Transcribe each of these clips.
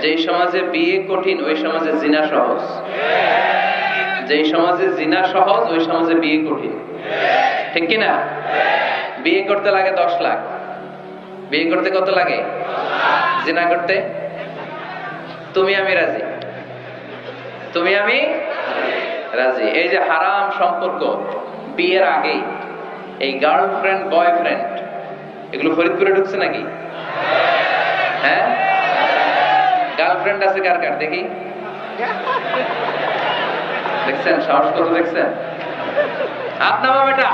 যেই সমাজে বিয়ে কঠিন ওই সমাজে জিনা সহজ। যেই সমাজে জিনা সহজ ওই সমাজে বিয়ে কঠিন, ঠিক কিনা? বিয়ে করতে লাগে 10 লাখ, বিয়ে করতে কত লাগে? জিনা করতে তুমি আমি রাজি, তুমি আমি রাজি। এই যে হারাম সম্পর্ক বিয়ের আগে, এই গার্লফ্রেন্ড বয়ফ্রেন্ড এগুলো ফরিদপুরে ঢুকছে নাকি? হ্যাঁ, গার্লফ্রেন্ড আছে কার কার দেখি? দেখছেন সাহস কত? দেখছেন? আপনার বেটা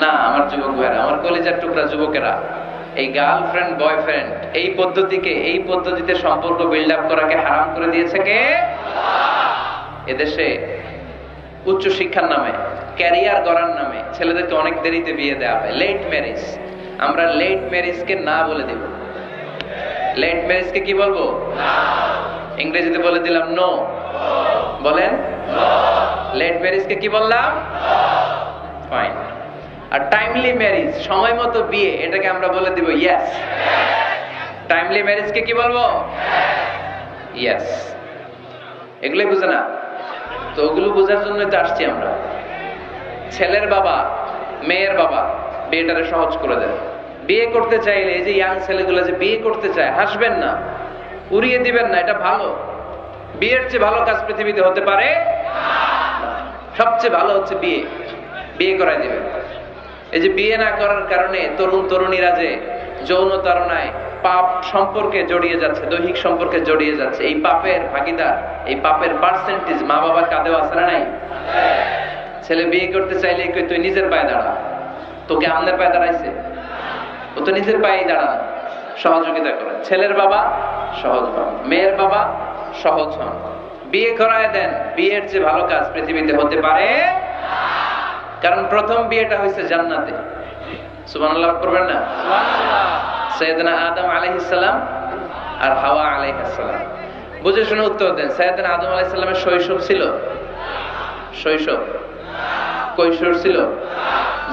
না, আমার যুবক ভাইরা, আমার কলেজের টুকরা যুবকেরা, এই গার্লফ্রেন্ড বয়ফ্রেন্ড এই পদ্ধতিতে সম্পর্ক বিল্ড আপ করাকে হারাম করে দিয়েছে কে? এদেশে উচ্চ শিক্ষার নামে, ক্যারিয়ার গড়ার নামে ছেলেদেরকে অনেক দেরিতে বিয়ে দেওয়া হয়, লেট ম্যারেজ। আমরা লেট ম্যারেজকে না বলে দেব। লেট ম্যারেজকে কি বলবো? ইংরেজিতে বলে দিলাম নো। বলেন লেট ম্যারেজকে কি বললাম? ফাইন। আর টাইমলি ম্যারেজ, সময় মতো বিয়ে, এটাকে আমরা বলে দিব ইয়েস। টাইমলি ম্যারেজকে কি বলবো? ইয়েস। এগুলোই বুঝে না তো, ওগুলো বোঝার জন্য তো আসছি আমরা। ছেলের বাবা মেয়ের বাবা বিয়েটারে সহজ করে দেন। বিয়ে করতে চাইলে এই যে ইয়াং ছেলেগুলো যে বিয়ে করতে চায়, হাসবেন না, উড়িয়ে দিবেন না, এটা ভালো। বিয়ের চেয়ে ভালো কাজ পৃথিবীতে হতে পারে? সবচেয়ে ভালো হচ্ছে বিয়ে। বিয়ে করাই দিবেন। এই যে বিয়ে না করার কারণে তরুণ তরুণীরা যে যৌন তাড়নায় পাপ সম্পর্কে জড়িয়ে যাচ্ছে, দৈহিক সম্পর্কে জড়িয়ে যাচ্ছে, এই পাপের ভাগীদার, এই পাপের পার্সেন্টেজ মা বাবার কাঁধেও আছে না নাই? ছেলে বিয়ে করতে চাইলে কই তুই নিজের পায়ে দাঁড়া, তোকে আমনের পায়ে দাঁড়াইছে? ও তো নিজের পায়েই দাঁড়ান। সহযোগিতা করেন। ছেলের বাবা সহজ হন, মেয়ের বাবা সহজ হন, বিয়ে করায় দেন। বিয়ের চেয়ে ভালো কাজ পৃথিবীতে হতে পারে? কারণ প্রথম বিয়েটা হয়েছে জান্নাতে। সুবহানাল্লাহ করবেন না? সাইয়েদনা আদম আলাইহিস সালাম আর হাওয়া আলাইহিস সালাম। বুঝে শুনে উত্তর দেন। সাইয়েদনা আদম আলাইহিস সালামের শৈশব ছিল? শৈশব কৈশোর ছিল?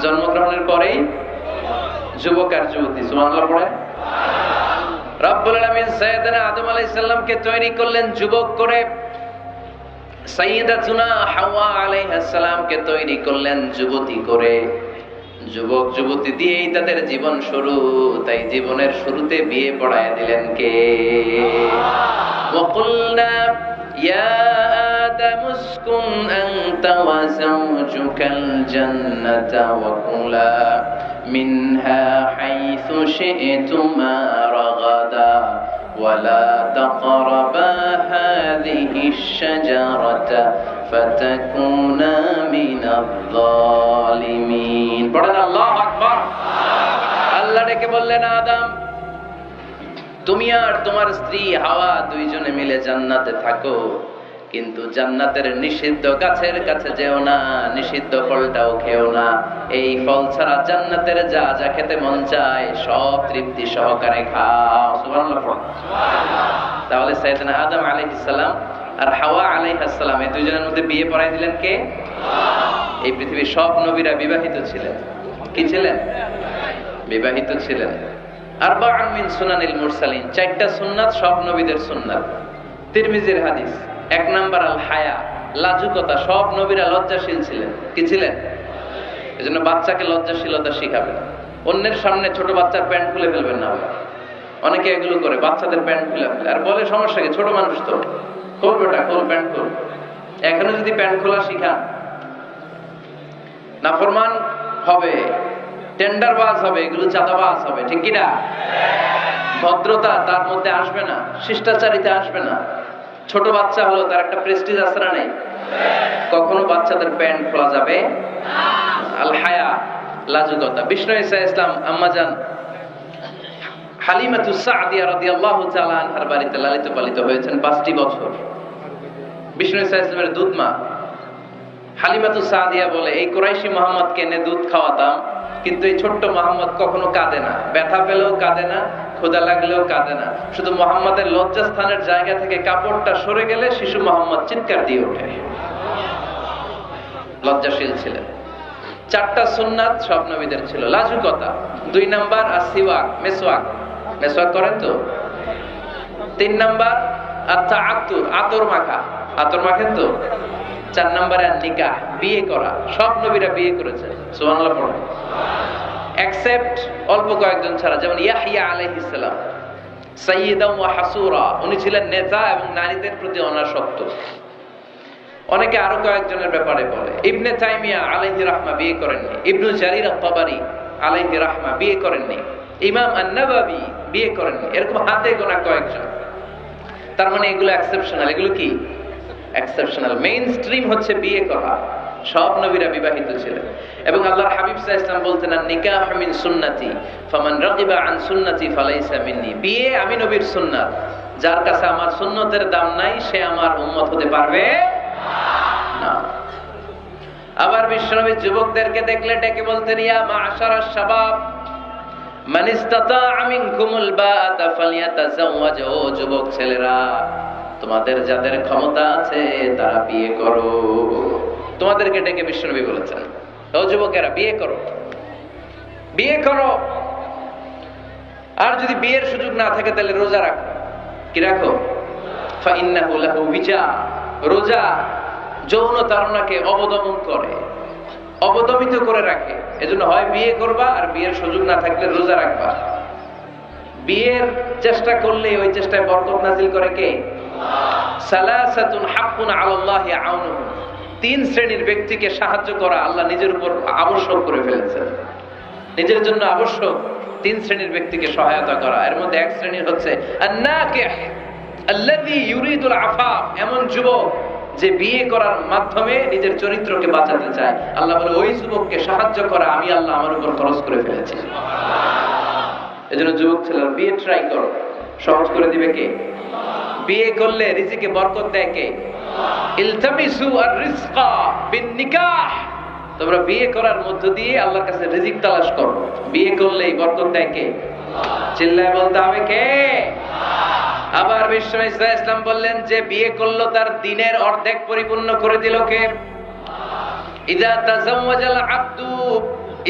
জন্মগ্রহণের পরেই যুবক আর যুবতী। সুবহানাল্লাহ পড়ে। রব্বুল আলামিন সাইয়েদনা আদম আলাইহিস সালামকে তৈরি করলেন যুবক করে, সাইয়্যিদাতুনা হাওয়া আলাইহিস সালামকে তৈরি করলেন যুবতী করে। যুবক যুবতী দিয়েই তাদের জীবন শুরু, তাই জীবনের শুরুতে বিয়ে পড়ায় দিলেন কে? ওয়াকুলনা ইয়া আদম উসকুন আনতা ওয়া যাওজুকাল জান্নাতা ওয়া কুলা মিনহা হাইসু শি'তুমা রাগাদা ولا تقربا هذه الشجرة فتكونا من الظالمين। পড়েন আল্লাহু আকবার। আল্লাহ ডেকে বললেন, আদম তুমি আর তোমার স্ত্রী হাওয়া দুইজনে মিলে জান্নাতে থাকো, কিন্তু জান্নাতের নিষিদ্ধ গাছের কাছে যেও না, নিষিদ্ধ ফলটাও খেও না। এই ফল ছাড়া জান্নাতের যা যা খেতে মন চায় সব তৃপ্তি সহকারে খাও। সুবহানাল্লাহ। তাহলে সাইয়েদনা আদম আলাইহিস সালাম আর হাওয়া আলাইহিস সালাম এই দুইজনের মধ্যে বিয়ে পড়াই দিলেন কে? এই পৃথিবীর সব নবীরা বিবাহিত ছিলেন। কি ছিলেন? বিবাহিত ছিলেন। আরবাউন মিন সুনানিল মুরসালিন, 4টা সুন্নাত সব নবীদের সুন্নাত। তিরমিজির হাদিস। 1 নাম্বার আল হায়া, লাজুকতা। সব নবীরা লজ্জাশীল ছিলেন। কি ছিলেন? এজন্য বাচ্চাকে লজ্জাশীলতা শিখাবেন। অন্যের সামনে ছোট বাচ্চার প্যান্ট খুলে ফেলবেন না। অনেকে এগুলো করে, বাচ্চাদের প্যান্ট খুলে ফেলে আর বলে সমস্যা কি, ছোট মানুষ তো, খোল বেটা খোল, প্যান্ট খোল। এখনো যদি প্যান্ট খোলা শিখান, নাফরমান হবে, টেন্ডারবাজ হবে, এগুলো চাঁদাবাজ হবে, ঠিক কিনা? ভদ্রতা তার মধ্যে আসবে না, শিষ্টাচারিতা আসবে না। ছোট বাচ্চা হলো, তার একটা প্রেস্টিজ আছে না নেই? কখনো বাচ্চাদের প্যান্ট খোলা যাবে না। আল হায়া, লাজুকতা। বিষ্ণু ঈসা ইসলাম আম্মাজান হালিমাতুস সাদিয়া রাদিয়াল্লাহু তাআলা আনহার বাড়িতে লালিত পালিত হয়েছেন 5টি বছর। বিষ্ণু ঈসা ইসলামের দুধ মা হালিমাতুস সাদিয়া বলে, এই কুরাইশি মুহাম্মদকে এনে দুধ খাওয়াতাম, কিন্তু এই ছোট্ট মুহাম্মদ কখনো কাঁদে না, ব্যথা পেলেও কাঁদে না, ক্ষুধা লাগলেও কাঁদে না। শুধু মুহাম্মদের লজ্জাস্থানের জায়গা থেকে কাপড়টা সরে গেলে শিশু মুহাম্মদ চিৎকার দিয়ে ওঠে। লজ্জাশীল ছিলেন। 4টা সুন্নাত সব নবীদের ছিল। লাজুকতা। 2 নাম্বার আসিওয়াক, মেসওয়াক। মেসওয়াক করেন তো? 3 নাম্বার আত-তাআত্তুর, আতর মাখা, আতর মাখেন তো? 4 নাম্বারে নিকাহ, বিয়ে করা। সব নবীরা বিয়ে করেছেন, সুবহানাল্লাহ পড়েন। এক্সেপ্ট অল্প কয়েকজন ছাড়া, যেমন ইয়াহইয়া আলাইহিস সালাম সাইয়্যিদান ওয়া হাসুরা, উনি ছিলেন নেতা এবং নারীদের প্রতি অনাসক্ত। অনেকে আরো কয়েকজনের ব্যাপারে বলে। ইবনে তাইমিয়া আলাইহি রাহমা বিয়ে করেননি, ইবনু জারির আত-তাবারি আলাইহি রাহমা বিয়ে করেননি, ইমাম আন-নাওয়াবি বিয়ে করেননি, এরকম হাতে গোনা কয়েকজন। তার মানে এগুলো এক্সেপশনাল। এগুলো কি এক্সেপশনাল? মেইন স্ট্রিম হচ্ছে বিয়ে করা। সব নবীরা বিবাহিত ছিলেন। এবং আল্লাহর হাবিব সাল্লাল্লাহু আলাইহি ওয়াসাল্লাম বলতেন, নিকাহু মিন সুন্নতি ফামান রাগিবা আন সুন্নতি ফালাইসা মিন্নি। বিয়ে আমি নবীর সুন্নাত, যার কাছে আমার সুন্নতের দাম নাই সে আমার উম্মত হতে পারবে না। আবার বিশ্বনবী যুবকদেরকে দেখলে ডেকে বলতেন, ইয়া মা'শারাশ শাবাব মান ইসতাতা'a মিনকুমুল বাআতা ফালইয়াতাযাওয়াজ। ও যুবক ছেলেরা, তোমাদের যাদের ক্ষমতা আছে তারা বিয়ে করো। তোমাদেরকে ডেকে বিশ্বনবী বলেছেন, ও যুবকেরা বিয়ে করো, বিয়ে করো। আর যদি বিয়ের সুযোগ না থাকে তাহলে রোজা রাখো। কি রাখো? ফাইন্নাহু লাহু বিজা। রোজা যৌন তাড়নাকে অবদমন করে, অবদমিত করে রাখে। এজন্য হয় বিয়ে করবা, আর বিয়ের সুযোগ না থাকলে রোজা রাখবা। বিয়ের চেষ্টা করলে ওই চেষ্টায় বরকত নাজিল করে কে? সালাসাতুন হাক্কুন আলাল্লাহি আউনুহু। 3 শ্রেণীর ব্যক্তিকে সাহায্য করা আল্লাহ নিজের উপর আবশ্যক করে ফেলেছেন। নিজের জন্য আবশ্যক 3 শ্রেণীর ব্যক্তিকে সহায়তা করা। এর মধ্যে এক শ্রেণীর হচ্ছে আন-নাকিহ আল্লাযী ইউরিদুল আফাফ। এমন যুবক যে বিয়ে করার মাধ্যমে নিজের চরিত্রকে বাঁচাতে চায়। আল্লাহ বলে, ওই যুবককে সাহায্য করা আমি আল্লাহ আমার উপর খরচ করে ফেলেছি। এজন্য যুবক ছেলেরা বিয়ে ট্রাই করো, সহজ করে দিবে কে? বিয়ে করলে রিজিকে বরকত দেয় কে? ইলতামিসু আর-রিজকা বিন-নিকাহ। তোমরা বিয়ে করার মধ্য দিয়ে আল্লাহর কাছে রিজিক তালাশ করো। বিয়ে করলেই বরকত দেয় কে? চিল্লায় বলতে হবে কে? আবার বিশ্বনবী সাল্লাল্লাহু আলাইহি ওয়াসাল্লাম বললেন, যে বিয়ে করলো তার দিনের অর্ধেক পরিপূর্ণ করে দিল কে? ইযা তাযাওয়াজাল আবদু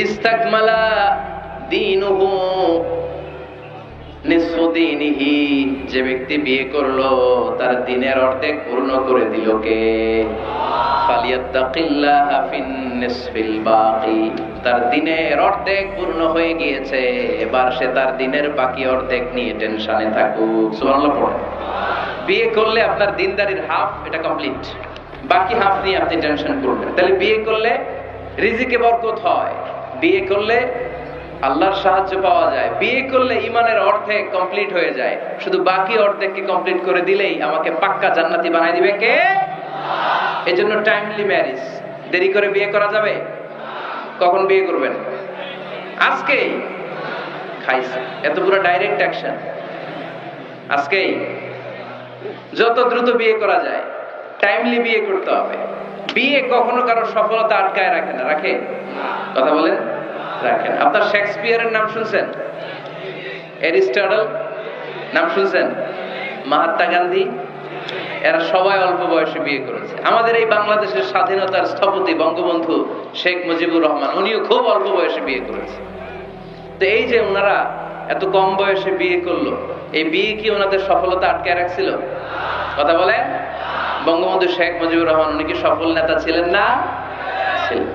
ইস্তাকমালা দীনুহু নিসফু দীনিহি। যে ব্যক্তি বিয়ে করলো তার দিনের অর্ধেক পূর্ণ করে দিল কে? ফালিয়াত্তাকিল্লাহা ফিন নিসফিল বাকি। তার দিনের অর্ধেক পূর্ণ হয়ে গিয়েছে, এবার সে তার দিনের বাকি অর্ধেক নিয়ে টেনশনে থাকুক। সুবহানাল্লাহ পড়ে। বিয়ে করলে আপনার দিনদারির হাফ এটা কমপ্লিট, বাকি হাফ নিয়ে আপনি টেনশন করবেন। তাহলে বিয়ে করলে রিজিকে বরকত হয়, বিয়ে করলে আল্লাহর সাহায্য পাওয়া যায়, বিয়ে করলে ঈমানের অর্ধেক কমপ্লিট হয়ে যায়। শুধু বাকি অর্ধেককে কমপ্লিট করে দিলেই আমাকে পাক্কা জান্নাতি বানাই দিবে কে? এজন্য টাইমলি ম্যারেজ। দেরি করে বিয়ে করা যাবে? কখন বিয়ে করবেন? আজকেই। খাইছে এত পুরো ডাইরেক্ট অ্যাকশন আজকেই। যত দ্রুত বিয়ে করা যায় টাইমলি বিয়ে করতে হবে। বিয়ে কখনো কারো সফলতা আটকায় রাখে না, রাখে? কথা বলেন, রাখেন। আপনার শেক্সপিয়ারের নাম শুনছেন? অ্যারিস্টটল নাম শুনছেন? মহাত্মা গান্ধী, এরা সবাই অল্প বয়সে বিয়ে করেছে। আমাদের এই বাংলাদেশের স্বাধীনতার স্থপতি বঙ্গবন্ধু শেখ মুজিবুর রহমান, উনিও খুব অল্প বয়সে বিয়ে করেছে। তো এই যে ওনারা এত কম বয়সে বিয়ে করলো, এই বিয়ে কি ওনাদের সফলতা আটকায় রাখছিল? কথা বলেন। বঙ্গবন্ধু শেখ মুজিবুর রহমান উনি কি সফল নেতা ছিলেন না? ছিলেন।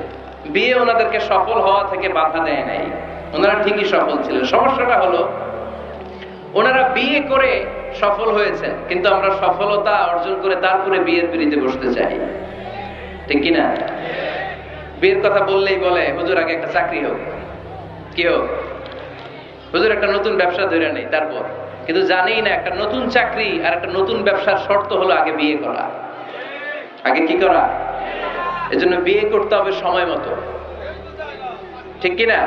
বিয়ে ওনাদেরকে সফল হওয়া থেকে বাধা দেয় নাই, ওনারা ঠিকই সফল ছিলেন। সমস্যাটা হলো ওনারা বিয়ে করে সফল হয়েছেন, কিন্তু আমরা সফলতা অর্জন করে তারপরে বিয়ের পিড়িতে বসতে চাই, ঠিক কিনা? বিয়ের কথা বললেই বলে, হুজুর আগে একটা চাকরি হোক, কি হোক? হুজুর একটা নতুন ব্যবসা ধরে নেই তারপর। কিন্তু জানেই না একটা নতুন চাকরি আর একটা নতুন ব্যবসার শর্ত হলো আগে বিয়ে করা। আগে কি করা? এজন্য বিয়ে করতে হবে সময় মতো, ঠিক কিনা?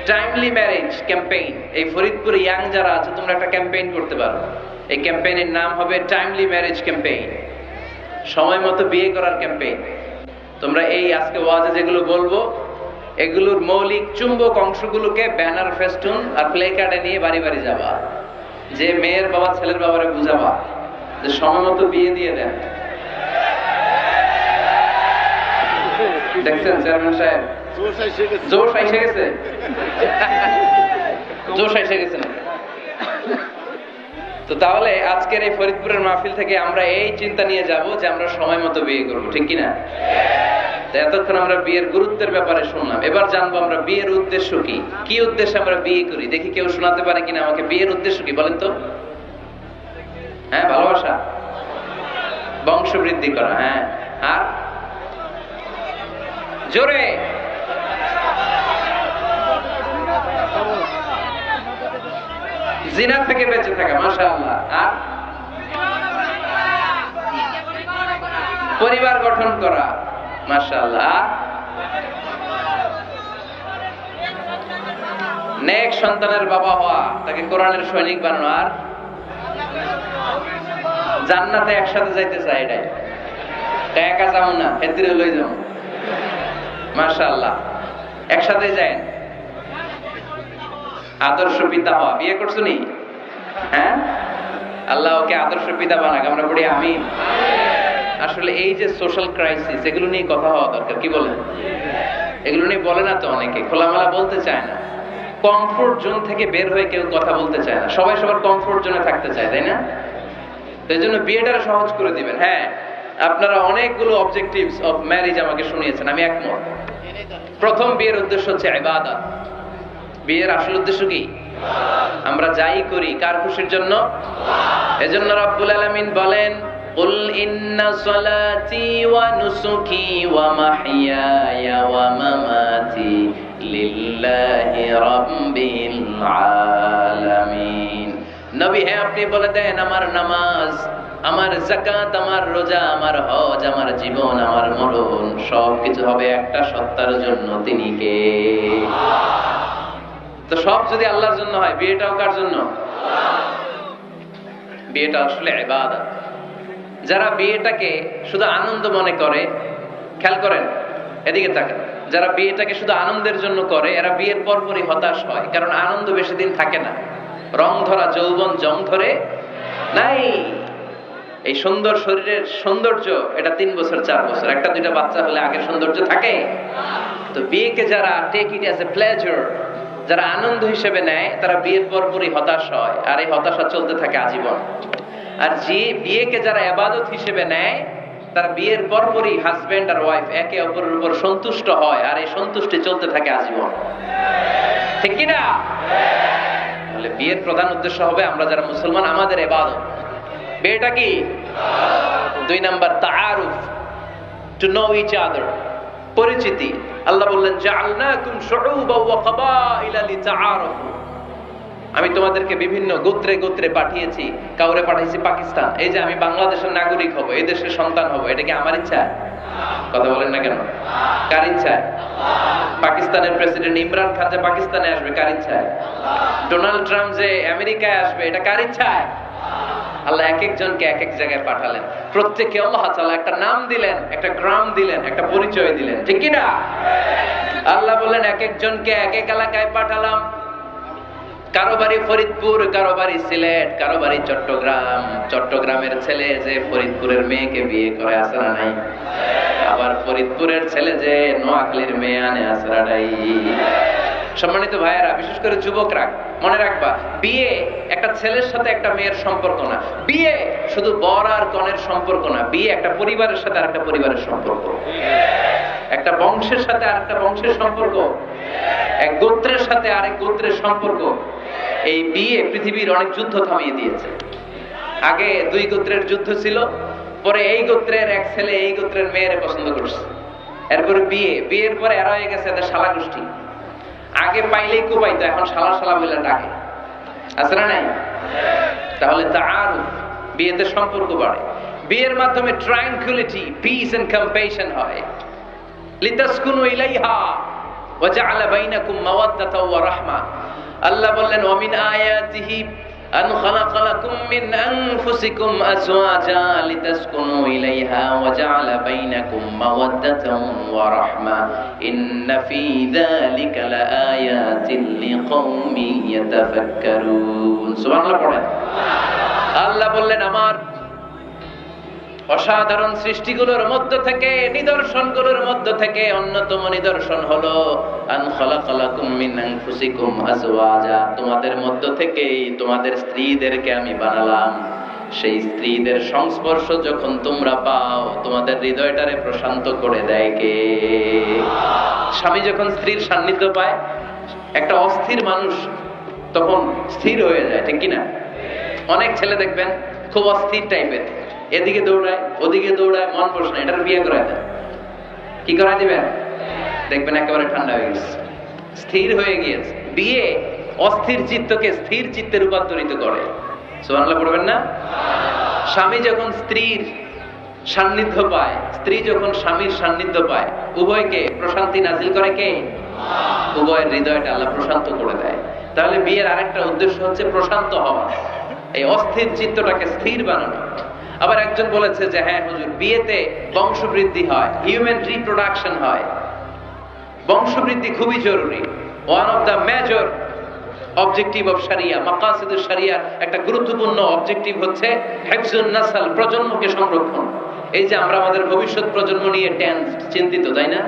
Timely marriage campaign. এই ফরিদপুর ইয়াং যারা আছে তোমরা একটা ক্যাম্পেইন করতে পারো। এই ক্যাম্পেইনের নাম হবে টাইমলি ম্যারেজ ক্যাম্পেইন, সময় মতো বিয়ে করার ক্যাম্পেইন। তোমরা এই আজকে ওয়াজে যেগুলো বলবো এগুলোর মৌলিক চুম্বক অংশগুলোকে ব্যানার, ফেস্টুন আর প্লে কার্ডে নিয়ে বাড়ি বাড়ি যাবা, যে মেয়ের বাবা ছেলের বাবারে বুঝাবা যে সময় মতো বিয়ে দিয়ে দেন। দেখছেন চেয়ারম্যান সাহেব জোশ এসে গেছে, জোশ এসে গেছে না? তো তাহলে আজকের এই ফরিদপুরের মাহফিল থেকে আমরা এই চিন্তা নিয়ে যাব যে আমরা সময় মতো বিয়ে করবো, ঠিক কিনা? এতক্ষণ আমরা বিয়ের গুরুত্বের ব্যাপারে শুনলাম, এবার জানবো আমরা বিয়ের উদ্দেশ্য কি, কি উদ্দেশ্যে আমরা বিয়ে করি। দেখি কেউ শোনাতে পারে কিনা আমাকে বিয়ের উদ্দেশ্য কি বলেন তো? হ্যাঁ, ভালোবাসা, বংশ বৃদ্ধি করা। হ্যাঁ, আর জোরে জিনা থেকে বেঁচে থাকা, মাশাআল্লাহ। আর পরিবার গঠন করা, মাশাআল্লাহ। নেক সন্তানের বাবা হওয়া, তাকে কোরআনের সৈনিক বানানো, আর জান্নাতে একসাথে যাইতে চাই। এটাই একা যাও না, হেতিরে লই যাও, মাশাআল্লাহ, একসাথে যায়। আদর্শ পিতা হওয়া, বিয়ে করছো নি? হ্যাঁ, আল্লাহ ওকে আদর্শ পিতা বানাক, আমরা পড়ি আমিন। আসলে এই যে সোশ্যাল ক্রাইসিস, এগুলো নিয়ে কথা হওয়া দরকার, কি বলেন? এগুলো নিয়ে বলে না তো অনেকে, খোলামেলা বলতে চায় না, কমফোর্ট জোন থেকে বের হয়ে কেউ কথা বলতে চায় না, সবাই সবার কমফোর্ট জোনে থাকতে চায়, তাই না? তো এই জন্য বিয়েটা সহজ করে দিবেন। হ্যাঁ, আপনারা অনেকগুলো অবজেক্টিভস অফ ম্যারেজ আমাকে শুনিয়েছেন, আমি একমত। প্রথম, বিয়ের উদ্দেশ্য হচ্ছে ইবাদত। বিয়ের আসল উদ্দেশ্য কি? আমরা যাই করি কার খুশির জন্য? এজন্য রব্বুল আলামিন বলেন, কুল ইন্না সলাতি ওয়া নুসুকি ওয়া মাহইয়ায়া ওয়া মামাতি লিল্লাহি রাব্বিল আলামিন। নবী, হ্যাঁ আপনি বলে দেন, আমার নামাজ, আমার যাকাত, আমার রোজা, আমার হজ, আমার জীবন, আমার মরণ সবকিছু হবে একটা সত্তার জন্য, তিনি কে? তো সব যদি আল্লাহর জন্য হয়, বিয়েটাও কার জন্য? বিয়েটা আসলে ইবাদত। যারা বিয়েটাকে শুধু আনন্দ মনে করে, খেয়াল করেন, এদিকে তাকান, যারা বিয়েটাকে শুধু আনন্দের জন্য করে, এরা বিয়ের পরপরই হতাশ হয়, কারণ আনন্দ বেশি দিন থাকে না। রং ধরা যৌবন জং ধরে নাই। এই সুন্দর শরীরের সৌন্দর্য, এটা 3 বছর 4 বছর, একটা দুইটা বাচ্চা হলে আগের সৌন্দর্য থাকে? তো বিয়েকে যারা take it as a pleasure, যারা আনন্দ হিসেবে নেয়, তারা বিয়ের পরপরই হতাশ হয়, আর এই হতাশা চলতে থাকে আজীবন। আর যে বিয়েকে যারা ইবাদত হিসেবে নেয়, তারা বিয়ের পরপরই হাজবেন্ড আর ওয়াইফ একে অপরের উপর সন্তুষ্ট হয়, আর এই সন্তুষ্টি চলতে থাকে আজীবন, ঠিক কি না? তাহলে বিয়ের প্রধান উদ্দেশ্য হবে, আমরা যারা মুসলমান, আমাদের ইবাদত। বিয়েটা কি? 2 নাম্বার, তাআরুফ, টু নো ইচ আদার, পরিচিতি। আল্লাহ বললেন, জাআলনাকুম শুউবান ওয়া কাবাইলা লিতাআরাফু। আমি তোমাদেরকে বিভিন্ন গোত্রে গোত্রে পাঠিয়েছি। কাউরে পাঠিয়েছি পাকিস্তান, এই যে আমি বাংলাদেশের নাগরিক হব, এই দেশের সন্তান হব, এটা কি আমার ইচ্ছা? কথা বলেন না কেন? কার ইচ্ছায়? পাকিস্তানের প্রেসিডেন্ট ইমরান খান যে পাকিস্তানে আসবে, কার ইচ্ছায়? ডোনাল্ড ট্রাম্প যে আমেরিকায় আসবে, এটা কার ইচ্ছায়? আল্লাহ এক একজনকে এক এক জায়গায় পাঠালেন, প্রত্যেককে আল্লাহ তাআলা একটা নাম দিলেন, একটা গ্রাম দিলেন, একটা পরিচয় দিলেন, ঠিক কি না? আল্লাহ বললেন, এক একজনকে এক এক এলাকায় পাঠালাম। কারো বাড়ি ফরিদপুর, কারো বাড়ি সিলেট, কারো বাড়ি চট্টগ্রাম। চট্টগ্রামের ছেলে যে ফরিদপুরের মেয়েকে বিয়ে করে, আছে না নাই? আবার ফরিদপুরের ছেলে যে নোয়াখালীর মেয়ে আনে, আছে না নাই? সম্মানিত ভাইয়েরা, বিশেষ করে যুবকরা, মনে রাখবা, বিয়ে একটা ছেলের সাথে একটা মেয়ের সম্পর্ক না। বিয়ে শুধু বর আর কনের সম্পর্ক না। বিয়ে একটা পরিবারের সাথে আরেকটা পরিবারের সম্পর্ক, একটা বংশের সাথে আরেকটা বংশের সম্পর্ক, এক গোত্রের সাথে আরেক গোত্রের সম্পর্ক। এই বিয়ে পৃথিবীর অনেক যুদ্ধ থামিয়ে দিয়েছে। আগে 2 গোত্রের যুদ্ধ ছিল, পরে এই গোত্রের এক ছেলে এই গোত্রের মেয়েরে পছন্দ করছে, এরপরে বিয়ের পরে এরা হয়ে গেছে এদের শালা গোষ্ঠী। আগে পাইলেই কুপাইতো, এখন শালা শালা বলে ডাকে, আছে না নাই? তাহলে তাআরুফ, বিয়েতে সম্পর্ক বাড়ে। বিয়ের মাধ্যমে ট্রাঙ্কুইলিটি, পিস এন্ড কম্প্যাশন হয়। লিতাসকুনু ইলাইহা ওয়া জাআলা বাইনাকুম মাওয়াদ্দাতাও ওয়া রাহমা। আল্লাহ বললেন, ওয়া মিন আয়াতিহি আন খালাকা লাকুম মিন আনফুসিকুম আজওয়াজা লিতাসকুনু ইলাইহা ওয়া জাআলা বাইনাকুম মাওয়াদ্দাতাও ওয়া রাহমা ইন্না ফী যালিকা লাআয়াতিন লিকাওমিন ইয়াতাফাক্কারুন। সুবহানাল্লাহ পড়েন। আল্লাহ বললেন, আমার অসাধারণ সৃষ্টিগুলোর মধ্য থেকে, নিদর্শনগুলোর মধ্য থেকে অন্যতম নিদর্শন হলো আন খালাকালাকুম মিন আনফুসিকুম আজওয়াজা, তোমাদের মধ্য থেকে তোমাদের স্ত্রীদেরকে আমি বানালাম। সেই স্ত্রীদের সংস্পর্শ যখন তোমরা পাও, তোমাদের হৃদয়টারে প্রশান্ত করে দেয় কে? স্বামী যখন স্ত্রীর সান্নিধ্য পায়, একটা অস্থির মানুষ তখন স্থির হয়ে যায়, ঠিক কিনা? অনেক ছেলে দেখবেন খুব অস্থির টাইপের, এদিকে দৌড়ায় ওদিকে দৌড়ায়, মন বসে না, এটার বিয়ে করায় দেয়। কি করায় দিবেন? দেখবেন একেবারে ঠান্ডা হয়ে গেছে, স্থির হয়ে গিয়েছে। বিয়ে অস্থির চিত্তকে স্থির চিত্তে রূপান্তরিত করে। সুবহানাল্লাহ পড়বেন না? স্বামী যখন স্ত্রীর সান্নিধ্য পায়, স্ত্রী যখন স্বামীর সান্নিধ্য পায়, উভয়কে প্রশান্তি নাজিল করে কে? উভয়ের হৃদয়টা আল্লাহ প্রশান্ত করে দেয়। তাহলে বিয়ের আরেকটা উদ্দেশ্য হচ্ছে প্রশান্ত হওয়া, এই অস্থির চিত্তটাকে স্থির বানানো। আবার একজন বলেছে যে হ্যাঁ হুজুর, বিয়েতে বংশবৃদ্ধি হয়, হিউম্যান রিপ্রোডাকশন হয়, বংশবৃদ্ধি খুবই জরুরি। One of the major objective of শরিয়া, মাকাসিদুশ শরিয়ার একটা গুরুত্বপূর্ণ অবজেক্টিভ হচ্ছে হিফজুন নাসল, প্রজন্মকে সংরক্ষণ। এই যে আমরা আমাদের ভবিষ্যৎ প্রজন্ম নিয়ে চিন্তিত, তাই না?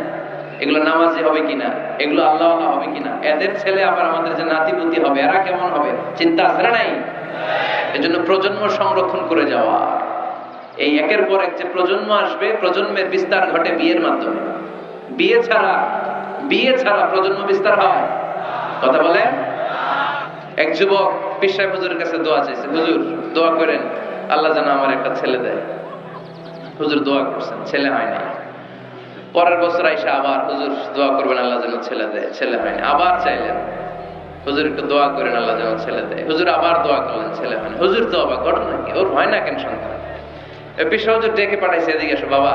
এগুলো নামাজি হবে কিনা, এগুলো আল্লাহওয়ালা হবে কিনা, এদের ছেলে আবার আমাদের যে নাতিপুতি হবে এরা কেমন হবে, চিন্তা আছে নাই? এজন্য প্রজন্ম সংরক্ষণ করে যাওয়া। এই একের পর এক যে প্রজন্ম আসবে, প্রজন্মের বিস্তার ঘটে বিয়ের মাধ্যমে। বিয়ে ছাড়া প্রজন্ম বিস্তার হয়? কথা বলেন। এক যুবক পীর সাহেব হুজুরের কাছে দোয়া চাইছে, হুজুর দোয়া করেন আল্লাহ যেন আমার একটা ছেলে দেয়। হুজুর দোয়া করছেন, ছেলে হয় নাই। পরের বছর আইসা আবার হুজুর দোয়া করবেন আল্লাহ যেন ছেলে দেয়, ছেলে হয়নি। আবার চাইলেন হুজুর একটু দোয়া করেন আল্লাহ যেন ছেলে দেয়। হুজুর আবার দোয়া করলেন, ছেলে হয়নি। হুজুর তো অবাক, ঘটনা কি, ওর হয় না কেন সন্তান? পীর সাহেব হুজুর ডেকে পাঠাইছে, এদিকে এসো বাবা,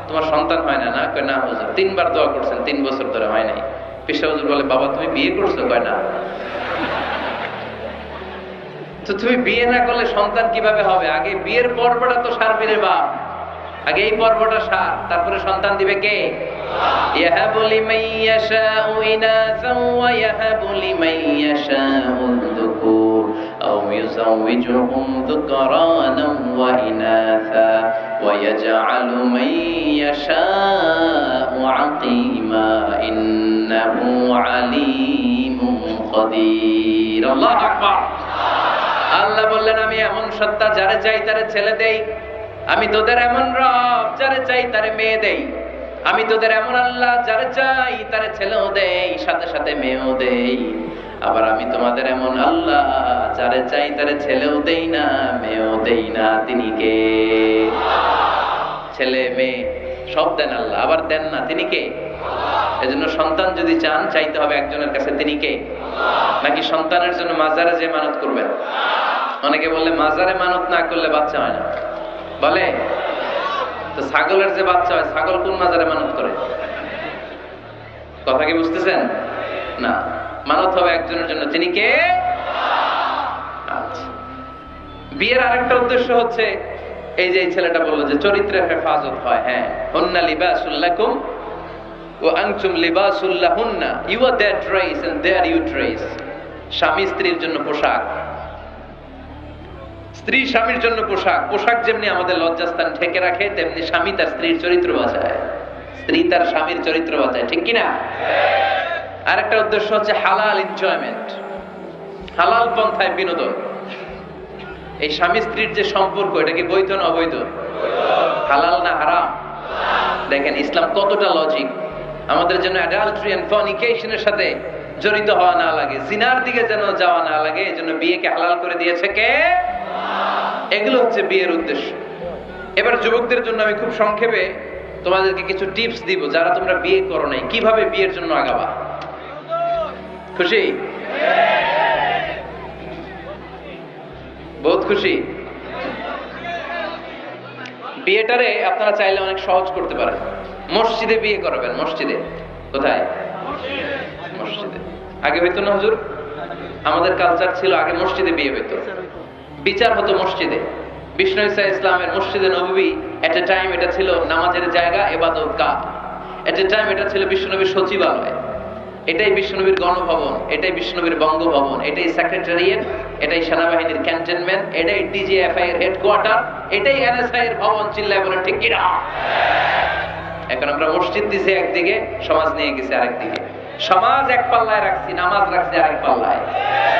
তোমার সন্তান হয় না? না, কয় না হুজুর, 3 বার দোয়া করছেন, 3 বছর ধরে হয় নাই। পীর সাহেব হুজুর বলে, বাবা তুমি বিয়ে করছো? কয় না। তো তুমি বিয়ে না করলে সন্তান কিভাবে হবে? আগে বিয়ের পর্বটা তো সারবি রে বাপ, আগে এই পর্বটা সার, তারপরে সন্তান দিবে কে? ইয়াহাবু লিমান ইয়াশাউ ইনাসান ওয়া ইয়াহাবু লিমান ইয়াশাউ যুকুর আও ইউযাওয়িজুহুম যুকরানান ওয়া ইনাসা ওয়া ইয়াজআলু মান ইয়াশাউ আকিমা ইন্নাহু আলীমুন কাদির। আল্লাহু আকবার। আল্লাহ বললেন, আমি এমন সত্তা যারে চাই তারে ছেলে দেই, আমি তোদের এমন রব যারে চাই তারে মেয়ে দেই, আমি তোদের এমন আল্লাহ যারে চাই তারে ছেলেও দেই, সাথে সাথে মেয়েও দেই। আবার আমি তোমাদের এমন আল্লাহ যারে চাই তারে ছেলেও দেই না, মেয়েও দেই না। তিনি কে? ছেলে মেয়ে সব দেন আল্লাহ, আবার দেন না তিনি কে? এজন্য সন্তান যদি চান, চাইতে হবে একজনের কাছে, তিনি কে? নাকি সন্তানের জন্য মাজারে যে মানত করবেন? অনেকে বললে মাজারে মানত না করলে বাচ্চা হয় না, বলে তো ছাগলের যে বাচ্চা হয়, ছাগল কোন মাজারে মানত করে? কথা কি বুঝতেছেন? না, মানত হবে একজনের জন্য, তিনি কে? আচ্ছা, বিয়ের আরেকটা উদ্দেশ্য হচ্ছে এই যে ছেলেটা বললো যে চরিত্রের হেফাজত হয়। হ্যাঁ, হুন্না লিবাসুল লাকুম ওয়া আনতুম লিবাসুল লাহুন্না, you are their dress and their you dress. স্বামী স্ত্রীর জন্য পোশাক, স্ত্রী স্বামীর জন্য পোশাক। পোশাক যেমনি আমাদের লজ্জাস্থান ঢেকে রাখে, তেমনি স্বামী তার স্ত্রীর চরিত্র বাঁচায়, স্ত্রী তার স্বামীর চরিত্র বাঁচায়, ঠিক কিনা? আরেকটা উদ্দেশ্য হচ্ছে হালাল এনজয়মেন্ট, হালাল পন্থায় বিনোদন। এই স্বামী স্ত্রীর যে সম্পর্ক, এটা কি বৈধ না অবৈধ? হালাল না হারাম? দেখেন ইসলাম কতটা লজিক। আমাদের জন্য অ্যাডাল্টারি এন্ড ফর্নিকেশনের সাথে জড়িত হওয়া না লাগে, জিনার দিকে যেন যাওয়া না লাগে, এজন্য বিয়েকে হালাল করে দিয়েছে কে? এগুলো হচ্ছে বিয়ের উদ্দেশ্য। এবার যুবকদের জন্য আমি খুব সংক্ষেপে তোমাদেরকে কিছু টিপস দিব, যারা তোমরা বিয়ে করো নাই, কিভাবে বিয়ের জন্য আগাবা। খুশি? বহুত খুশি? বিয়েটারে আপনারা চাইলে অনেক সহজ করতে পারেন। মসজিদে বিয়ে করবেন। মসজিদে? কোথায়? মসজিদে। আগে হইতো না হুজুর? আমাদের কালচার ছিল আগে মসজিদে বিয়ে হইতো, বিচার হতো মসজিদে। বিষ্ণু ঈসা ইসলামের মসজিদে নববী এট এ টাইম এটা ছিল নামাজের জায়গা, ইবাদত গাহ। এট এ টাইম এটা ছিল বিশ্বনবীর সচিবালয়, এটাই বিশ্বনবীর গণভবন, এটাই বিশ্বনবীর বঙ্গভবন, এটাই সেক্রেটারিয়েট, এটাই সেনাবাহিনীর ক্যান্টনমেন্ট, এটাই ডিজিএফআই এর হেডকোয়ার্টার, এটাই এনএসআই এর ভবন। চিল্লায় বলে ঠিক কিনা? এখন আমরা মসজিদ দিছি একদিকে, সমাজ নিয়ে গেছি আরেকদিকে। সমাজ এক পাল্লায় রাখছি, নামাজ রাখছি আরেক পাল্লায়।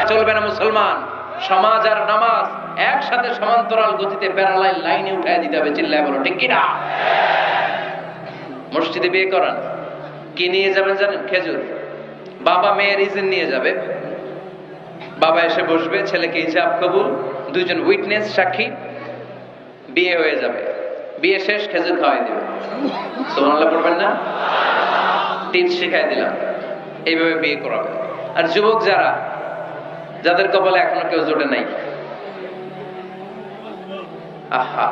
চলবে না মুসলমান। সমাজ আর নামাজ একসাথে সমান্তরাল গতিতে প্যারালাল লাইনে উঠায় দিতে হবে। চিল্লায় বলো ঠিক কিনা? মসজিদে বিয়ে করান, কি নিয়ে যাবেন জানেন? খেজুর। বাবা মেয়ের ইজেন নিয়ে যাবে, বাবা এসে বসবে, ছেলেকে হিজাব কবুল, দুইজন উইটনেস সাক্ষী, বিয়ে হয়ে যাবে। বিয়ে শেষ, খেজুর খাওয়াই দিবে। সুবহানাল্লাহ পড়বেন না? টিপস শিখাই দিলাম, এইভাবে বিয়ে করাবে। আর যুবক যারা, যাদের কপালে এখনো কেউ জোটে নাই, আহা,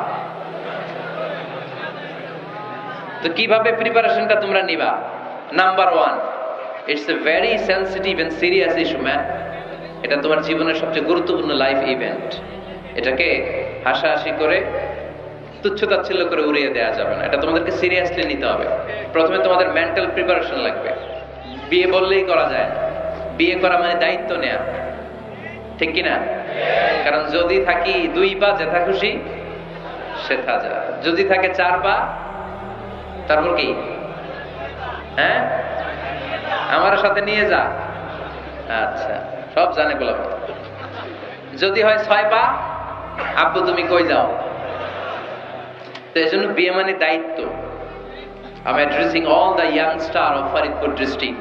তো কিভাবে প্রিপারেশনটা তোমরা নিবা? Number 1, it's a very sensitive and serious issue man. এটা তোমার জীবনের সবচেয়ে গুরুত্বপূর্ণ লাইফ ইভেন্ট। এটাকে হাসাহাসি করে, তুচ্ছতাচ্ছিল্য করে উড়িয়ে দেওয়া যাবে না। এটা তোমাদেরকে সিরিয়াসলি নিতে হবে। প্রথমে তোমাদের মেন্টাল প্রিপারেশন লাগবে। বিয়ে বললেই করা যায় না। বিয়ে করা মানে দায়িত্ব নেয়া, ঠিক কিনা? কারণ যদি থাকি 2 পা, যেথা খুশি সেথা যা। যদি থাকে 4 পা, তারপর কি? হ্যাঁ, আমার সাথে নিয়ে যা। আচ্ছা, সব জানে বলা। যদি হয় 6 পা, আব্বু তুমি কই যাও? তো এই জন্য বিয়ে মানে দায়িত্ব। I'm addressing all the young star of Faridpur district.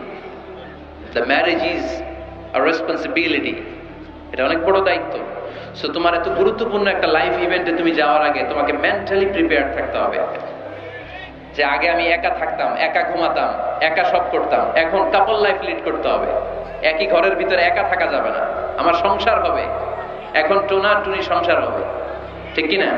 The marriage is a responsibility. এটা অনেক বড় দায়িত্ব। সো তোমার এত গুরুত্বপূর্ণ একটা লাইফ ইভেন্টে তুমি যাওয়ার আগে তোমাকে মেন্টালি প্রিপেয়ার থাকতে হবে। যে আগে আমি একা থাকতাম, একা ঘুমাতাম, একা সব করতাম, এখন কাপল লাইফ লিড করতে হবে। একই ঘরের ভিতরে একা থাকা যাবে না। আমার সংসার হবে, এখন টোনা টুনি সংসার হবে, ঠিক কিনা?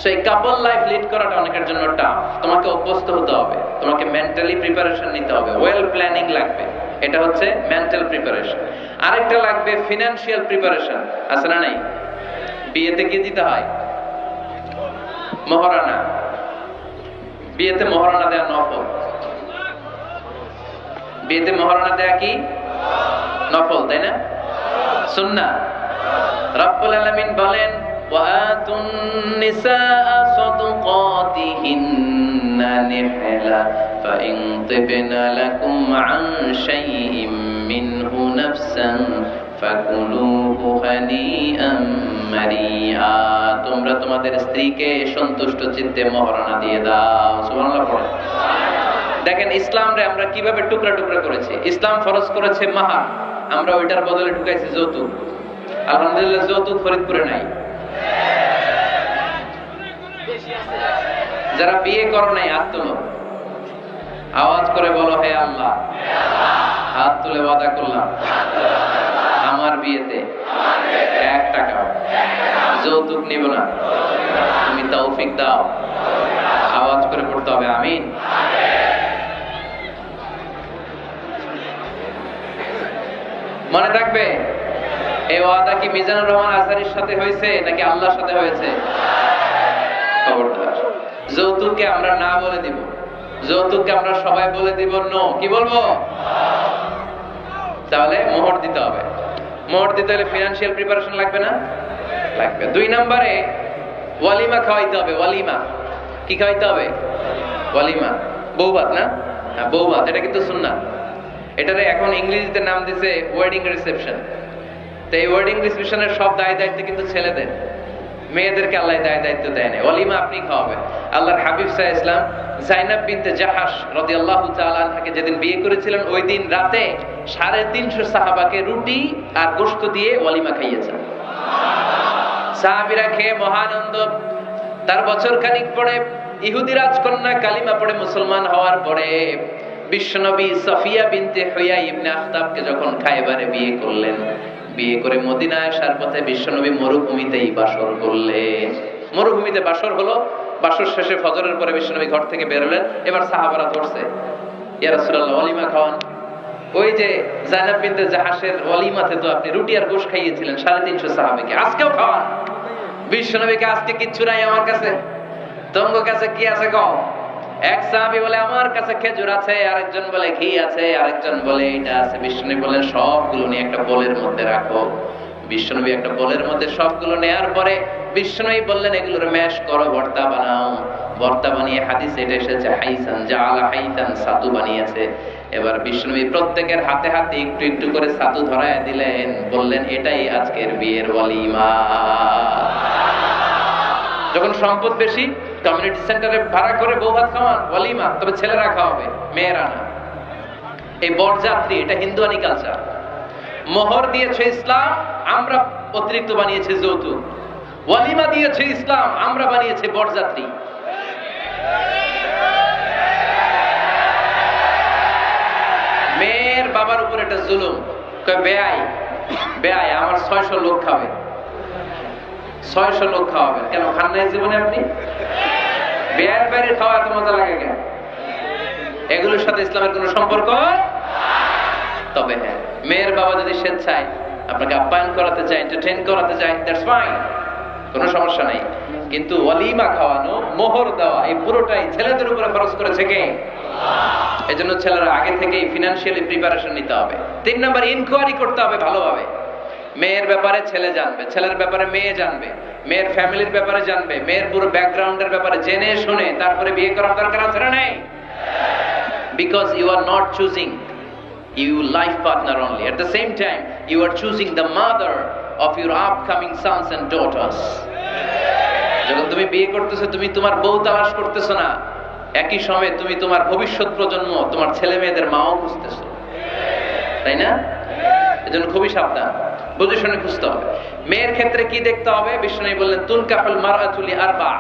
সো এই কাপল লাইফ লিড করাটা অনেকের জন্য টাফ। তোমাকে অভ্যস্ত হতে হবে, তোমাকে মেন্টালি প্রিপারেশন নিতে হবে, ওয়েল প্ল্যানিং লাগবে। এটা হচ্ছে মেন্টাল প্রিপারেশন। আরেকটা লাগবে ফিনান্সিয়াল প্রিপারেশন। আছে না নাই? বিয়েতে কি দিতে হয়? মহারানা। বিয়েতে মহারানা দেয়া নফল। বিয়েতে মহারানা দেয়া কি নফল, তাই না? সুন্নাহ। রব্বুল আলামিন বলেন, وآتوا النساء صدقاتهن نحلة فإن طبن لكم عن شيء منه نفسا فكلوه هنيئا مريئا। তোমরা তোমাদের স্ত্রীকে সন্তুষ্ট চিত্তে মহারানা দিয়ে দাও। সুবহানাল্লাহ পড়ো। দেখেন ইসলামরে আমরা কিভাবে টুকরা টুকরা করেছি। ইসলাম ফরজ করেছে মাহার, আমরা ওইটার বদলে ঢুকাইছি যৌতুক। আলহামদুলিল্লাহ যৌতুক ফরিদপুরে নাই। যারা বিয়ে করো নাই হাত তুলো, আওয়াজ করে বলো, হে আল্লাহ, হাত তুলে ওয়াদা করলাম আমার বিয়েতে 1 টাকা যৌতুক নিব না, তুমি তৌফিক দাও। আওয়াজ করে পড়তে হবে আমিন। মনে থাকবে, এই ওয়াদা কি মিজানুর রহমান আজহারির সাথে হয়েছে নাকি আল্লাহর সাথে হয়েছে? খবরদার, যৌতুককে আমরা না বলে দিব, যৌতুককে আমরা সবাই বলে দিব নো। কি বলবো? তাহলে মোহর দিতে হবে। মোহর দিতে হলে ফিনান্সিয়াল প্রিপারেশন লাগবে না? লাগবে। 2 নম্বরে ওয়ালিমা খাওয়াইতে হবে। ওয়ালিমা কি খাওয়াইতে হবে? ওয়ালিমা, বৌভাত না? হ্যাঁ, বৌভাত। এটা কিন্তু সুন্নাহ। এটারে এখন ইংরেজিতে নাম দিছে ওয়েডিং রিসেপশন। তো এই ওয়েডিং রিসেপশনের সব দায় দায়িত্ব কিন্তু ছেলেদের, মেয়েদেরকে আল্লাহ দায় দায়িত্ব দেয় না। ওয়ালিমা আপনি খাওয়াবেন। আল্লাহর হাবিব সাল্লাল্লাহু আলাইহি ওয়াসাল্লাম যায়নাব বিনতে জাহাশ রাদিয়াল্লাহু তাআলা আনহাকে যেদিন বিয়ে করেছিলেন, ওই দিন রাতে 350 সাহাবাকে রুটি আর গোশত দিয়ে ওয়ালিমা খাইয়েছেন। সাহাবীরা খেয়ে মহানন্দ। তার বছর খানিক পরে ইহুদি রাজকন্যা কালিমা পড়ে মুসলমান হওয়ার পরে বিশ্বনবী সফিয়া বিনতে হুয়াই ইবনে আখতাবকে যখন খায়বারে বিয়ে করলেন, বিয়ে করে মদিনায় আসার পথে বিশ্বনবী মরুভূমিতেই বাসর করলেন। মরুভূমিতে বাসর হলো। বাসর শেষে ফজরের পরে বিশ্বনবী ঘর থেকে বের হলেন। এবার সাহাবারা ধরছে, ইয়া রাসূলুল্লাহ ওয়ালিমা খাওয়ান। ওই যে যায়নাব বিনতে জাহাশের ওয়ালিমাতে তো আপনি রুটি আর গোশত খাইয়েছিলেন 350 সাহাবীকে, আজকেও খাওয়ান। বিশ্বনবীকে আজকে কিচ্ছু নাই আমার কাছে, তোমার কাছে কি আছে কও? এক সাহাবী বলে আমার কাছে খেজুর আছে, আরেকজন বলে ঘি আছে, আরেকজন বলে এটা আছে। বিশ্বনবী বলেন সবগুলো নিয়ে একটা বোলের মধ্যে রাখো। বিশ্বনবী একটা বোলের মধ্যে সবগুলো নেয়ার পরে বিশ্বনবী বললেন এগুলোর ম্যাশ করো, ভর্তা বানাও। ভর্তা বানিয়ে হাদিস এটা এসেছে হাইসান জাআলা হাইতান, ছাতু বানিয়েছে। এবার বিশ্বনবী প্রত্যেকের হাতে হাতে একটু একটু করে ছাতু ধরায় দিলেন, বললেন এটাই আজকের বিয়ের ওয়ালিমা। যখন সম্পদ বেশি, কমিউনিটি সেন্টারে ভাড়া করে বউ ভাত খাওয়ান, ওয়ালিমা। তবে ছেলেরা খাওয়াবে, মেয়েরা না। এই বরযাত্রী, এটা হিন্দুয়ানি কালচার। মোহর দিয়েছে ইসলাম, আমরা অতিরিক্ত বানিয়েছে যৌতুক। ওয়ালিমা দিয়েছে ইসলাম, আমরা বানিয়েছে বরযাত্রী। মেয়ের বাবার উপর এটা জুলুম। বেয়াই বেয়াই আমার 600 লোক খাবে, 600 লোক খাওয়াবেন কেন? খান নাই জীবনে আপনি? বেয়ার বাইরে খাওয়া এত মজা লাগে কেন? এগুলোর সাথে ইসলামের কোনো সম্পর্ক। তবে হ্যাঁ, মেয়ের বাবা যদি স্বেচ্ছায় আপনাকে আপ্যায়ন করাতে চায়, এন্টারটেইন করাতে চায়, দ্যাটস ফাইন, কোনো সমস্যা নাই। কিন্তু ওয়ালিমা খাওয়ানো, মোহর দেওয়া, এই পুরোটাই ছেলেদের উপরে খরচ করেছে কে? আল্লাহ। এজন্য ছেলেরা আগে থেকেই ফিনান্সিয়ালি প্রিপারেশন নিতে হবে। 3 নাম্বার, ইনকোয়ারি করতে হবে ভালোভাবে। মেয়ের ব্যাপারে ছেলে জানবে, ছেলের ব্যাপারে মেয়ে জানবে, মেয়ের ফ্যামিলির ব্যাপারে জানবে, মেয়ের পুরো ব্যাকগ্রাউন্ডের ব্যাপারে জেনে শুনে তারপরে বিয়ে করার দরকার আছে না নাই? Because you are not choosing your life partner only, at the same time you are choosing the mother of your upcoming sons and daughters. যখন তুমি বিয়ে করতেছো, তুমি তোমার বউ তালাশ করতেছো না, একই সময়ে তুমি তোমার ভবিষ্যৎ প্রজন্ম, তোমার ছেলে মেয়েদের মাও খুঁজতেছো, তাই না? এজন্য খুবই সাবধান, বুঝে শুনে খুঁজতে হবে। মেয়ের ক্ষেত্রে কি দেখতে হবে? বিষ্ণু বললেন তুনকাহুল মারআতু লিআরবা,